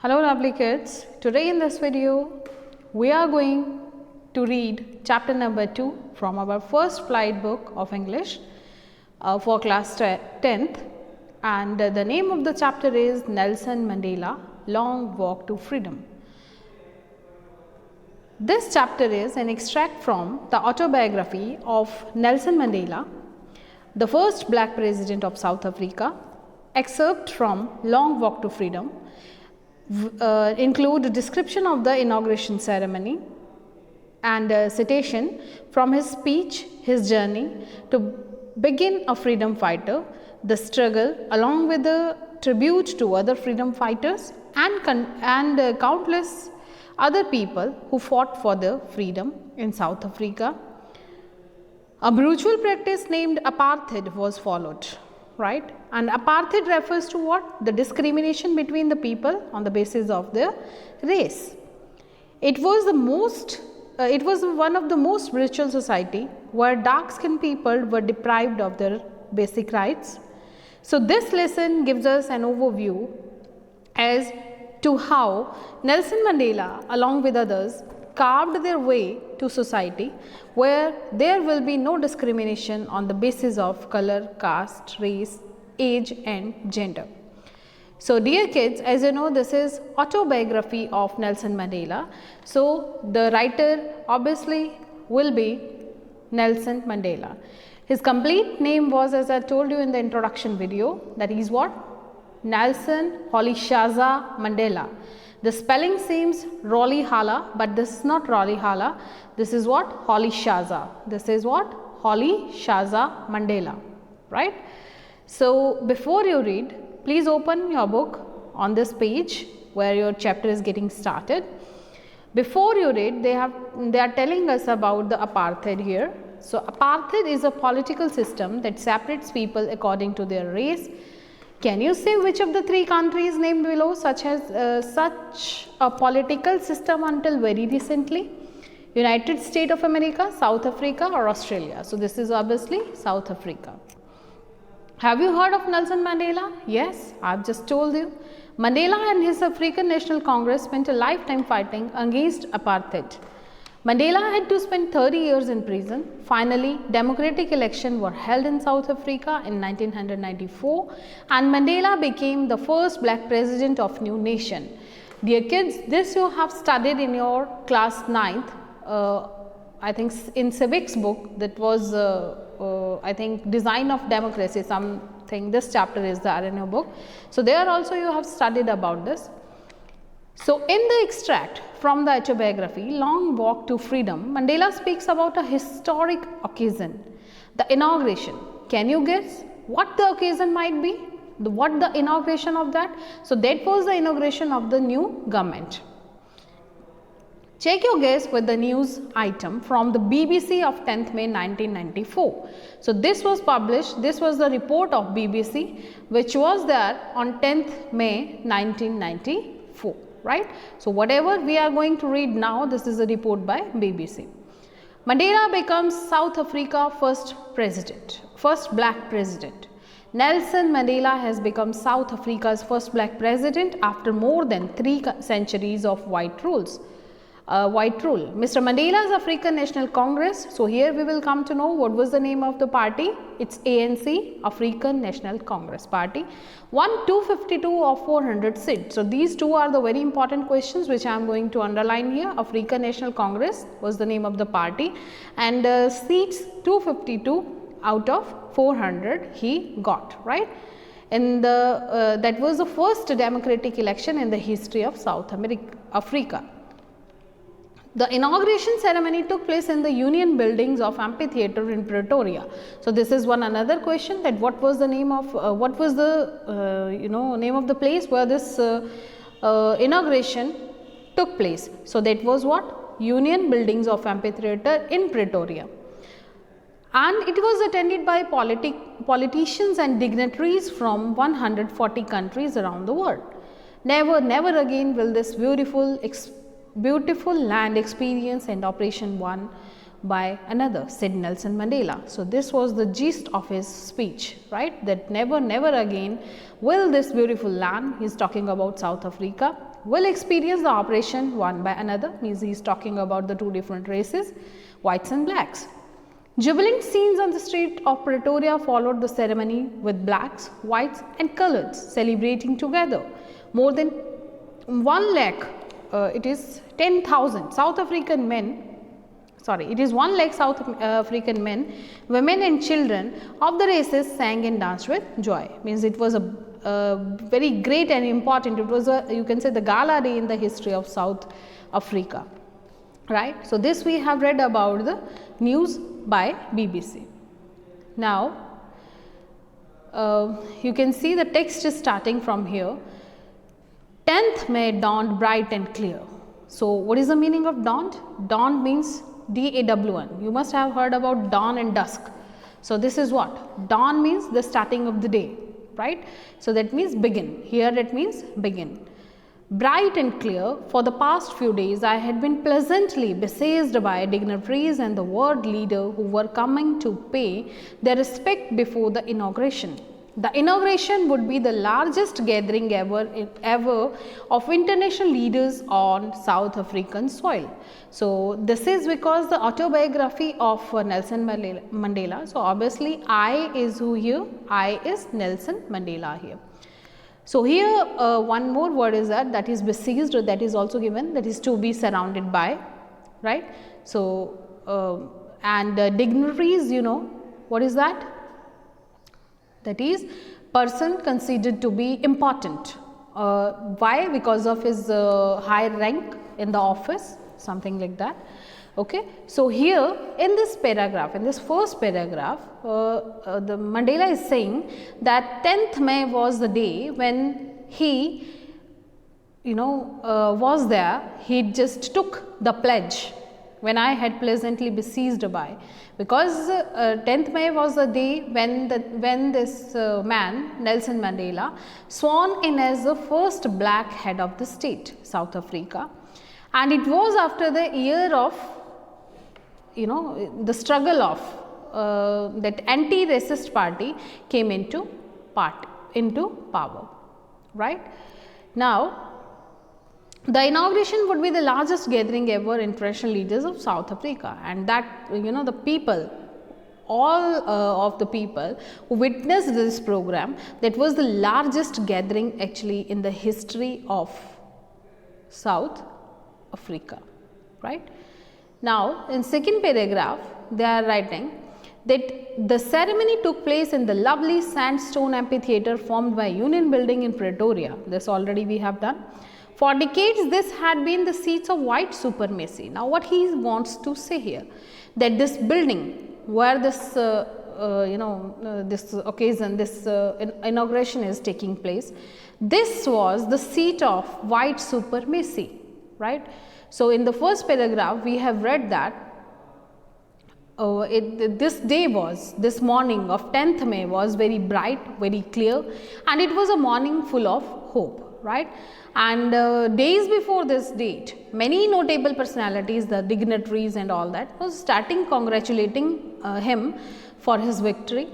Hello lovely kids, today in this video we are going to read chapter number 2 from our first flight book of English for class 10th, and the name of the chapter is Nelson Mandela Long Walk to Freedom. This chapter is an extract from the autobiography of Nelson Mandela, the first black president of South Africa. Excerpt from Long Walk to Freedom include a description of the inauguration ceremony and a citation from his speech, his journey to begin a freedom fighter, the struggle along with a tribute to other freedom fighters and countless other people who fought for their freedom in South Africa. A brutal practice named Apartheid was followed. Right, and apartheid refers to what? The discrimination between the people on the basis of their race. It was one of the most brutal society where dark-skinned people were deprived of their basic rights. So this lesson gives us an overview as to how Nelson Mandela, along with others, carved their way to society where there will be no discrimination on the basis of color, caste, race, age and gender. So dear kids, as you know, this is autobiography of Nelson Mandela. So the writer obviously will be Nelson Mandela. His complete name was, as I told you in the introduction video, that is what? Nelson Holishaza Mandela. The spelling seems Rolihala, but this is not Rolihala. This is what? Holishaza. This is what? Holishaza Mandela. Right? So before you read, please open your book on this page where your chapter is getting started. Before you read, they are telling us about the apartheid here. So apartheid is a political system that separates people according to their race. Can you say which of the three countries named below such a political system until very recently? United States of America, South Africa or Australia? So this is obviously South Africa. Have you heard of Nelson Mandela? Yes, I have just told you. Mandela and his African National Congress spent a lifetime fighting against apartheid. Mandela had to spend 30 years in prison. Finally, democratic elections were held in South Africa in 1994 and Mandela became the first black president of new nation. Dear kids, this you have studied in your class 9th, I think in civics book, that was I think design of democracy, something, this chapter is there in your book. So there also you have studied about this. So in the extract from the autobiography, Long Walk to Freedom, Mandela speaks about a historic occasion, the inauguration. Can you guess what the occasion might be? What the inauguration of that? So that was the inauguration of the new government. Check your guess with the news item from the BBC of 10th May 1994. So this was published, this was the report of BBC which was there on 10th May 1994. Right. So whatever we are going to read now, this is a report by BBC. Mandela becomes South Africa's first president, first black president. Nelson Mandela has become South Africa's first black president after more than 3 centuries of white rule. Mr. Mandela's African National Congress. So here we will come to know what was the name of the party. It's ANC, African National Congress Party. Won 252 of 400 seats. So these two are the very important questions which I am going to underline here. African National Congress was the name of the party and seats 252 out of 400 he got, right? In the that was the first democratic election in the history of Africa. The inauguration ceremony took place in the Union Buildings of Amphitheatre in Pretoria. So this is one another question, that what was the name of name of the place where this inauguration took place. So that was what? Union Buildings of Amphitheatre in Pretoria. And it was attended by politicians and dignitaries from 140 countries around the world. Never again will this beautiful land experience and operation one by another, said Nelson Mandela. So this was the gist of his speech, right? That never again will this beautiful land, he is talking about South Africa, will experience the oppression one by another, means he is talking about the two different races, whites and blacks. Jubilant scenes on the street of Pretoria followed the ceremony with blacks, whites and coloreds celebrating together. More than 1 lakh, it is 10,000 South African men, it is 1 lakh South African men, women and children of the races sang and danced with joy. Means it was a very great and important, it was a, you can say, the gala day in the history of South Africa, right. So, this we have read about the news by BBC. Now, you can see the text is starting from here. 10th May dawned bright and clear. So, what is the meaning of dawned? Dawn means D-A-W-N. You must have heard about dawn and dusk. So, this is what? Dawn means the starting of the day, right. So, that means begin. Here it means begin. Bright and clear, for the past few days I had been pleasantly besieged by dignitaries and the world leader who were coming to pay their respect before the inauguration. The inauguration would be the largest gathering ever of international leaders on South African soil. So, this is because the autobiography of Nelson Mandela. So, obviously, I is who here? I is Nelson Mandela here. So, here one more word is that is besieged, that is also given, that is to be surrounded by, right. So, and dignitaries, you know, what is that? That is person considered to be important. Why? Because of his high rank in the office, something like that. Okay. So, here in this paragraph, in this first paragraph, the Mandela is saying that 10th May was the day when he, you know, was there, he just took the pledge when I had pleasantly besieged by, because 10th May was the day when this man Nelson Mandela sworn in as the first black head of the state, South Africa, and it was after the year of, you know, the struggle of that anti-racist party came into power, right. Now, the inauguration would be the largest gathering ever international leaders of South Africa, and that, you know, the people, all of the people who witnessed this program, that was the largest gathering actually in the history of South Africa, right. Now, in second paragraph, they are writing that the ceremony took place in the lovely sandstone amphitheatre formed by Union Building in Pretoria. This already we have done. For decades, this had been the seats of white supremacy. Now, what he wants to say here, that this building where this, this occasion, this inauguration is taking place, this was the seat of white supremacy, right. So, in the first paragraph, we have read that this morning of 10th May was very bright, very clear, and it was a morning full of hope, right. And days before this date, many notable personalities, the dignitaries and all that, was starting congratulating him for his victory.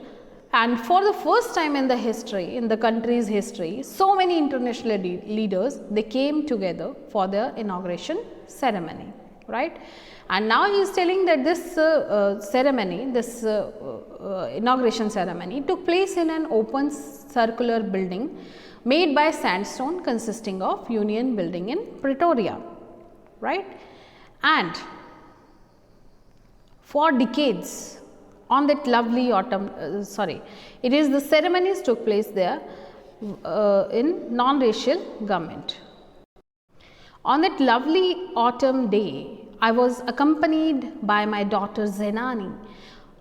And for the first time in the history, in the country's history, so many international leaders, they came together for the inauguration ceremony, right. And now he is telling that this ceremony, this inauguration ceremony took place in an open circular building made by sandstone consisting of Union Building in Pretoria, right. And for decades, on that lovely autumn, it is the ceremonies took place there in non-racial government. On that lovely autumn day, I was accompanied by my daughter Zenani.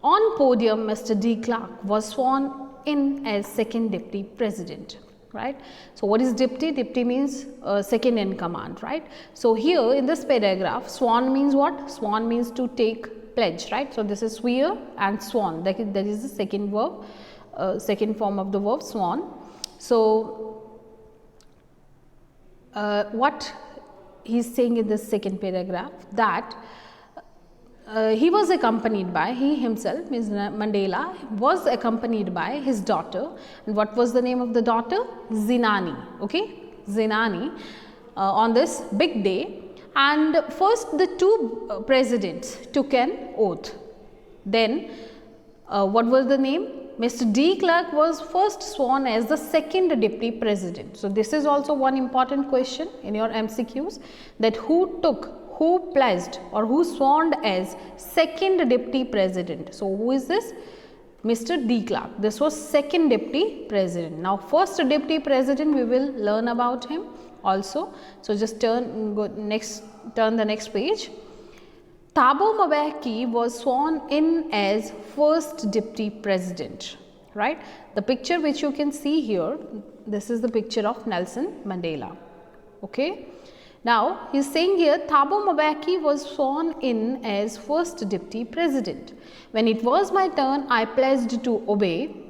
On podium, Mr. D. Clark was sworn in as second deputy president, right. So, what is deputy? Deputy means second in command, right. So, here in this paragraph, sworn means what? Sworn means to take pledge, right. So, this is swear and sworn, that is the second verb, second form of the verb sworn. So, what he is saying in this second paragraph, that he was accompanied by, he himself, Ms. Mandela, was accompanied by his daughter. And what was the name of the daughter? Zenani, okay, Zenani. on this big day. And first the two presidents took an oath. Then what was the name? Mr. De Klerk was first sworn as the second deputy president. So this is also one important question in your MCQs, that who pledged or who sworn as second deputy president. So who is this? Mr. De Klerk. This was second deputy president. Now first deputy president, we will learn about him also. So just turn the next page. Thabo Mbeki was sworn in as first deputy president, right? The picture which you can see here, this is the picture of Nelson Mandela, okay? Now, he is saying here, Thabo Mbeki was sworn in as first deputy president. When it was my turn, I pledged to obey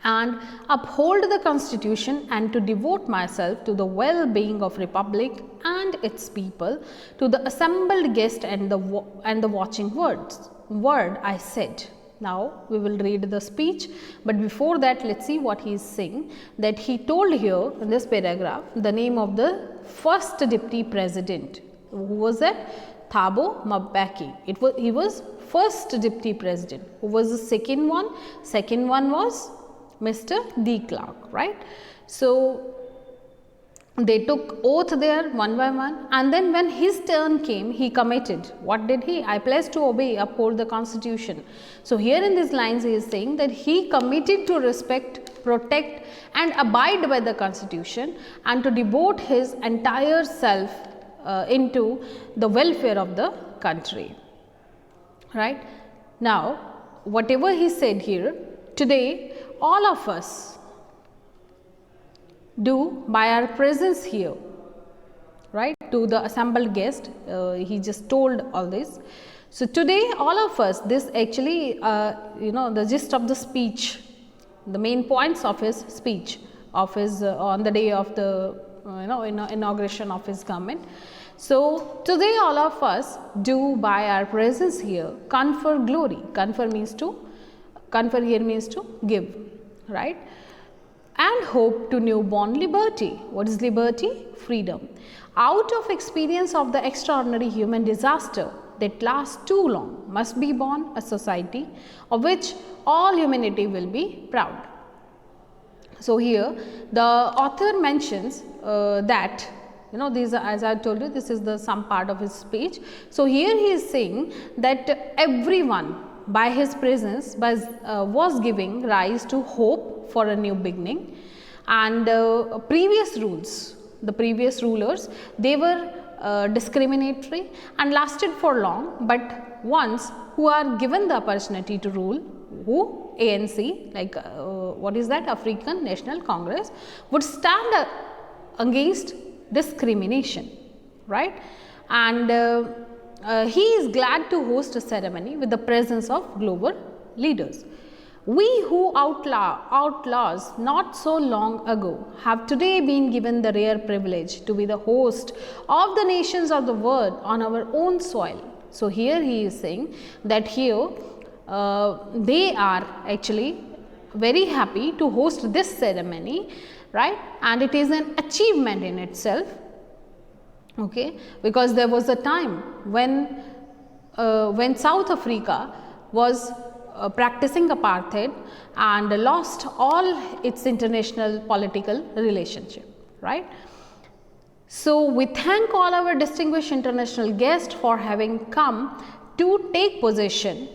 and uphold the constitution and to devote myself to the well-being of republic and its people, to the assembled guest and the watching word I said. Now we will read the speech, but before that let's see what he is saying, that he told here in this paragraph the name of the first deputy president. Who was that? Thabo Mbeki. He was first deputy president. Who was the second one? Second one was Mr. De Klerk, right? So they took oath there one by one, and then when his turn came, he committed. What did he? I pledge to obey, uphold the constitution. So here in these lines he is saying that he committed to respect, protect and abide by the constitution and to devote his entire self into the welfare of the country, right? Now whatever he said here, today all of us do by our presence here, right, to the assembled guest. He just told all this. So today all of us, this actually the gist of the speech, the main points of his speech of his on the day of the inauguration of his government. So today all of us do by our presence here confer glory. Confer here means to give, right? And hope to newborn liberty. What is liberty? Freedom. Out of experience of the extraordinary human disaster that lasts too long, must be born a society of which all humanity will be proud. So here the author mentions that these are, as I told you, this is some part of his speech. So here he is saying that everyone by his presence was giving rise to hope for a new beginning, and the previous rulers, they were discriminatory and lasted for long, but once who are given the opportunity to rule, who ANC, like what is that, African National Congress, would stand against discrimination, right? And he is glad to host a ceremony with the presence of global leaders. We who outlaws not so long ago have today been given the rare privilege to be the host of the nations of the world on our own soil. So here he is saying that here they are actually very happy to host this ceremony, right? And it is an achievement in itself. Okay, because there was a time when South Africa was practicing apartheid and lost all its international political relationship, right? So we thank all our distinguished international guests for having come to take possession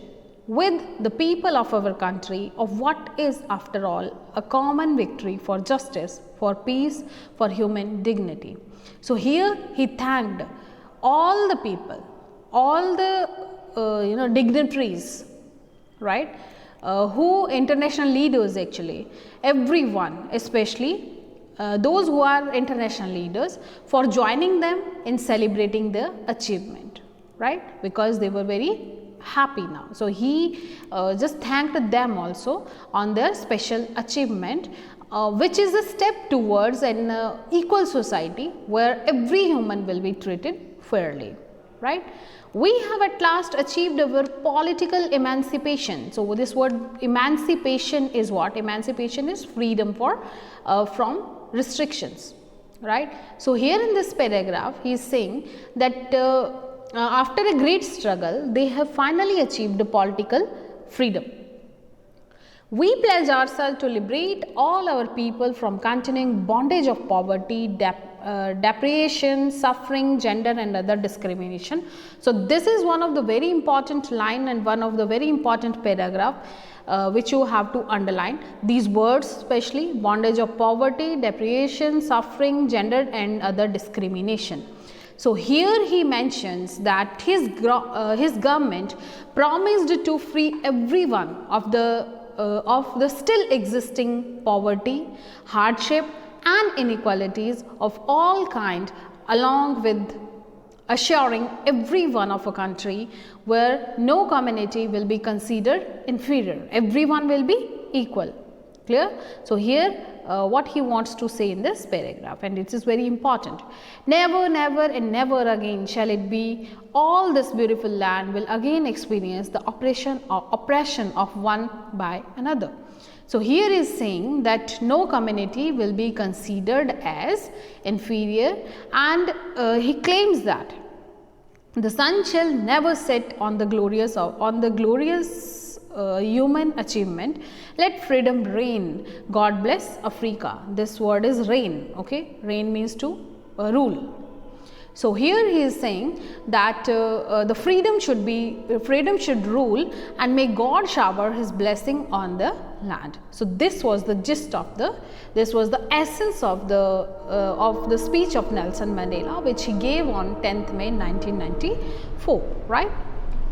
with the people of our country of what is, after all, a common victory for justice, for peace, for human dignity. So here he thanked all the people, all the dignitaries, right, who international leaders actually, everyone, especially those who are international leaders, for joining them in celebrating their achievement, right, because they were very happy now. So he just thanked them also on their special achievement, which is a step towards an equal society where every human will be treated fairly, right? We have at last achieved our political emancipation. So this word emancipation is what? Emancipation is freedom from restrictions, right. So here in this paragraph he is saying that after a great struggle they have finally achieved political freedom. We pledge ourselves to liberate all our people from continuing bondage of poverty, deprivation, suffering, gender and other discrimination. So this is one of the very important line and one of the very important paragraph which you have to underline. These words especially: bondage of poverty, deprivation, suffering, gender and other discrimination. So here he mentions that his government promised to free everyone of the still existing poverty, hardship and inequalities of all kind, along with assuring everyone of a country where no community will be considered inferior, everyone will be equal. Clear? So here what he wants to say in this paragraph, and it is very important: never, never and never again shall it be, all this beautiful land will again experience the oppression of one by another. So here is saying that no community will be considered as inferior, and he claims that the sun shall never set on the glorious human achievement. Let freedom reign. God bless Africa. This word is reign. Okay, reign means to rule. So here he is saying that the freedom should rule, and may God shower his blessing on the land. So this was the gist of this was the essence of the speech of Nelson Mandela, which he gave on 10th May 1994, right?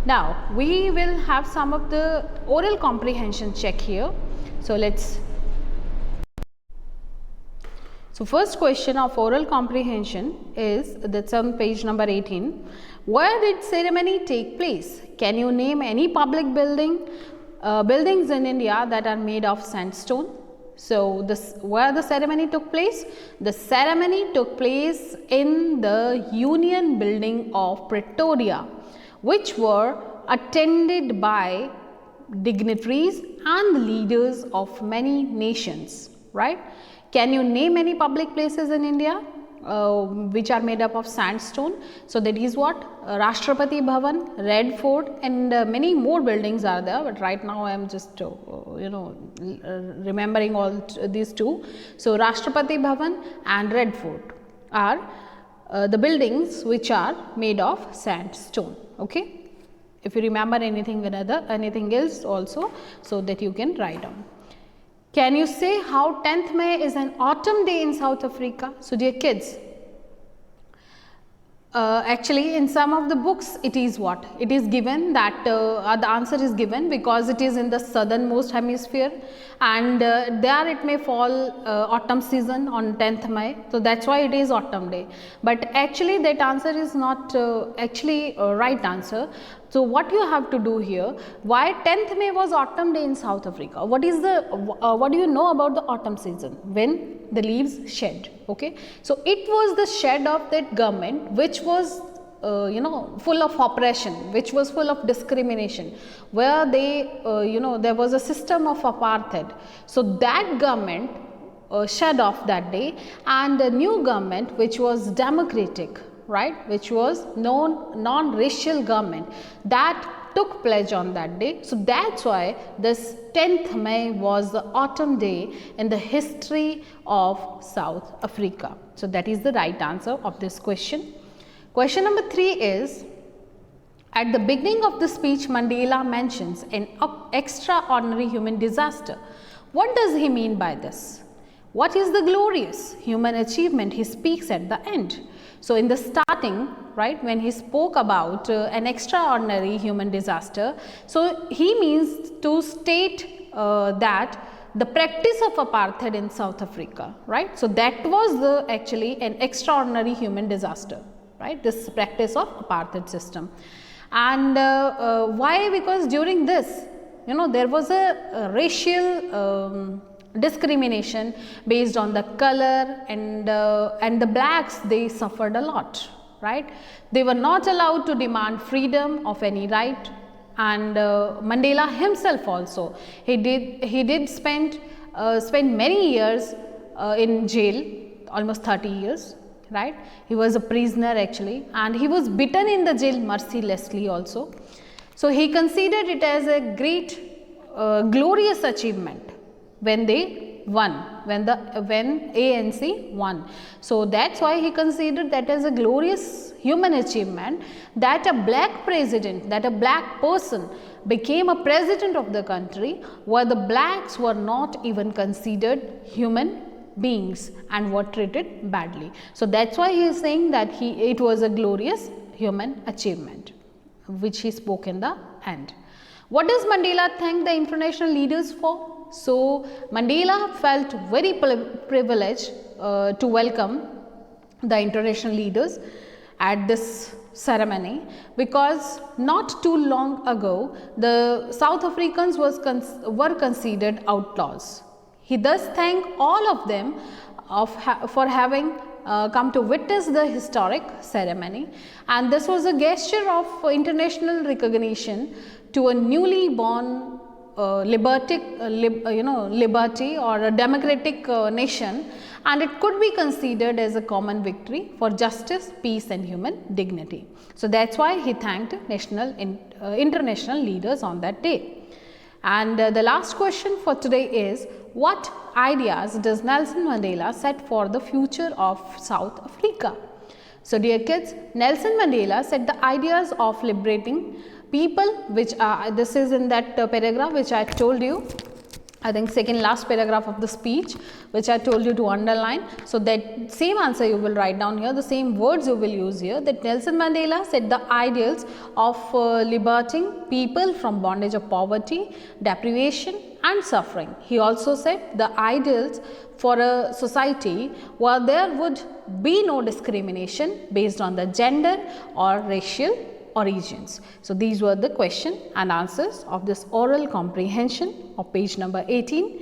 Now we will have some of the oral comprehension check here. So first question of oral comprehension is, that's on page number 18. Where did ceremony take place? Can you name any public buildings in India that are made of sandstone? So where the ceremony took place? The ceremony took place in the Union Building of Pretoria, which were attended by dignitaries and leaders of many nations, right? Can you name any public places in India which are made up of sandstone? So that is what? Rashtrapati Bhavan, Red Fort and many more buildings are there, but right now I am just remembering all these two. So Rashtrapati Bhavan and Red Fort are the buildings which are made of sandstone. Okay, if you remember anything else also, so that you can write down. Can you say how 10th May is an autumn day in South Africa? So dear kids, actually in some of the books it is what? It is given that the answer is given because it is in the southernmost hemisphere, and there it may fall autumn season on 10th May. So that's why it is autumn day. But actually that answer is not actually a right answer. So what you have to do here, why 10th May was autumn day in South Africa? What do you know about the autumn season? When the leaves shed. Okay, so it was the shed of that government which was full of oppression, which was full of discrimination, where they there was a system of apartheid. So that government shed off that day, and a new government which was democratic, right, which was non-racial government, that took pledge on that day. So that's why this 10th May was the autumn day in the history of South Africa. So that is the right answer of this question. Question number 3 is, at the beginning of the speech Mandela mentions an extraordinary human disaster. What does he mean by this? What is the glorious human achievement he speaks at the end? So in the starting, right, when he spoke about an extraordinary human disaster, so he means to state that the practice of apartheid in South Africa, right? So that was actually an extraordinary human disaster, right? This practice of apartheid system. And why? Because during this, there was a racial discrimination based on the color, and the blacks, they suffered a lot, right? They were not allowed to demand freedom of any right, and Mandela himself also, he did spend many years in jail almost 30 years, right? He was a prisoner actually, and he was beaten in the jail mercilessly also. So he considered it as a great glorious achievement when they won, when ANC won. So that's why he considered that as a glorious human achievement, that a black president, that a black person became a president of the country where the blacks were not even considered human beings and were treated badly. So that's why he is saying that it was a glorious human achievement, which he spoke in the end. What does Mandela thank the international leaders for? So Mandela felt very privileged to welcome the international leaders at this ceremony, because not too long ago the South Africans were considered outlaws. He thus thanked all of them for having come to witness the historic ceremony, and this was a gesture of international recognition to a newly born liberty or a democratic nation, and it could be considered as a common victory for justice, peace and human dignity. So that's why he thanked international leaders on that day. And the last question for today is, what ideas does Nelson Mandela set for the future of South Africa? So dear kids, Nelson Mandela set the ideas of liberating people, which this is in that paragraph which I told you, I think second last paragraph of the speech, which I told you to underline. So that same answer you will write down here, the same words you will use here, that Nelson Mandela set the ideals of liberating people from bondage of poverty, deprivation and suffering. He also set the ideals for a society where there would be no discrimination based on the gender or racial origins. So these were the question and answers of this oral comprehension of page number 18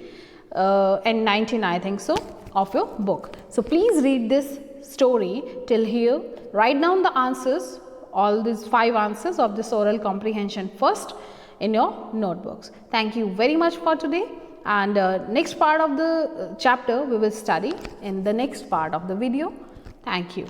and 19, I think so, of your book. So please read this story till here, write down the answers, all these 5 answers of this oral comprehension first in your notebooks. Thank you very much for today, and next part of the chapter we will study in the next part of the video. Thank you.